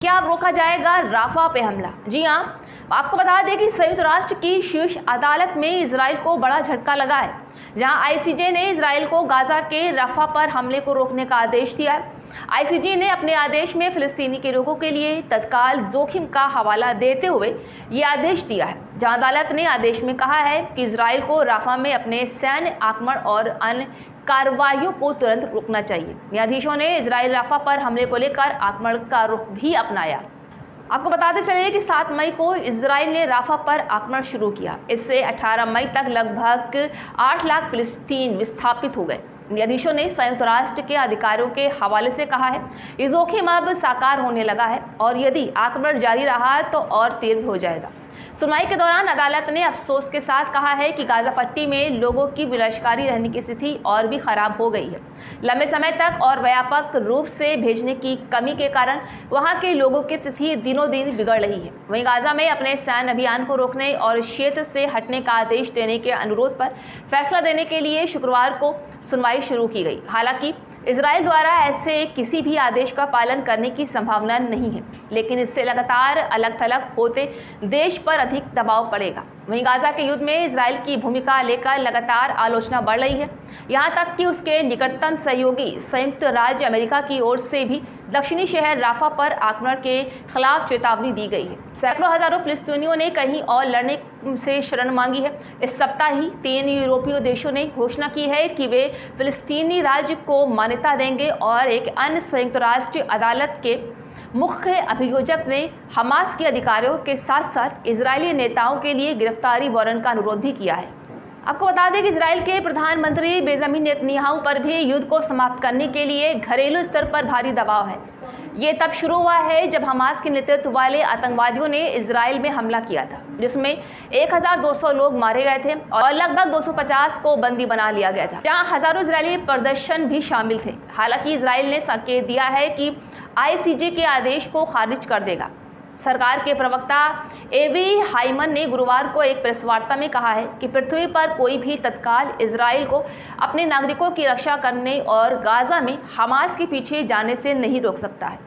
क्या अब रोका जाएगा राफा पे हमला? जी हाँ, आपको बता दें कि संयुक्त राष्ट्र की शीर्ष अदालत में इजराइल को बड़ा झटका लगा है, जहां आईसीजे ने इजराइल को गाजा के राफा पर हमले को रोकने का आदेश दिया है। आईसीजे ने अपने आदेश में फिलिस्तीनी के लोगों के लिए तत्काल जोखिम का हवाला देते हुए ये आदेश दिया है, जहां अदालत ने आदेश में कहा है कि इजराइल को राफा में अपने सैन्य आक्रमण और अन्य कार्रवाइयों को तुरंत रोकना चाहिए। न्यायाधीशों ने इजराइल राफा पर हमले को लेकर आक्रमण का रुख भी अपनाया। आपको बताते चलिए कि 7 मई को इजराइल ने राफा पर आक्रमण शुरू किया। इससे 18 मई तक लगभग 8 लाख फिलिस्तीन विस्थापित हो गए। न्यायाधीशों ने संयुक्त राष्ट्र के अधिकारियों के हवाले से कहा है, ये जोखिम अब साकार होने लगा है और यदि आक्रमण जारी रहा तो और तीव्र हो जाएगा। सुनवाई के दौरान अदालत ने अफसोस के साथ कहा है कि गाजा पट्टी में लोगों की विनाशकारी रहने की स्थिति और भी खराब हो गई है। लंबे समय तक और व्यापक रूप से भेजने की कमी के कारण वहां के लोगों की स्थिति दिनों दिन बिगड़ रही है। वहीं गाजा में अपने सैन्य अभियान को रोकने और क्षेत्र से हटने का आदेश देने के अनुरोध पर फैसला देने के लिए शुक्रवार को सुनवाई शुरू की गई। हालांकि इजराइल द्वारा ऐसे किसी भी आदेश का पालन करने की संभावना नहीं है, लेकिन इससे लगातार अलग थलग होते देश पर अधिक दबाव पड़ेगा। वहीं गाजा के युद्ध में इजराइल की भूमिका लेकर लगातार आलोचना बढ़ रही है, यहाँ तक कि उसके निकटतम सहयोगी संयुक्त राज्य अमेरिका की ओर से भी दक्षिणी शहर राफा पर आक्रमण के खिलाफ चेतावनी दी गई है। सैकड़ों हजारों फिलिस्तीनियों ने कहीं और लड़ने से शरण मांगी है। इस सप्ताह ही 3 यूरोपीय देशों ने घोषणा की है कि वे फिलिस्तीनी राज्य को मान्यता देंगे और एक अन्य संयुक्त राष्ट्र अदालत के मुख्य अभियोजक ने हमास के अधिकारियों के साथ साथ इजरायली नेताओं के लिए गिरफ्तारी वारंट का अनुरोध भी किया है। आपको बता दें कि इजराइल के प्रधानमंत्री बेंजामिन नेतन्याहू पर भी युद्ध को समाप्त करने के लिए घरेलू स्तर पर भारी दबाव है। ये तब शुरू हुआ है जब हमास के नेतृत्व वाले आतंकवादियों ने इजराइल में हमला किया था, जिसमें 1200 लोग मारे गए थे और लगभग 250 को बंदी बना लिया गया था, जहां हजारों इजरायली प्रदर्शन भी शामिल थे। हालांकि इजराइल ने संकेत दिया है कि आईसीजे के आदेश को खारिज कर देगा। सरकार के प्रवक्ता एवी हाइमन ने गुरुवार को एक प्रेस वार्ता में कहा है कि पृथ्वी पर कोई भी तत्काल इजराइल को अपने नागरिकों की रक्षा करने और गाजा में हमास के पीछे जाने से नहीं रोक सकता है।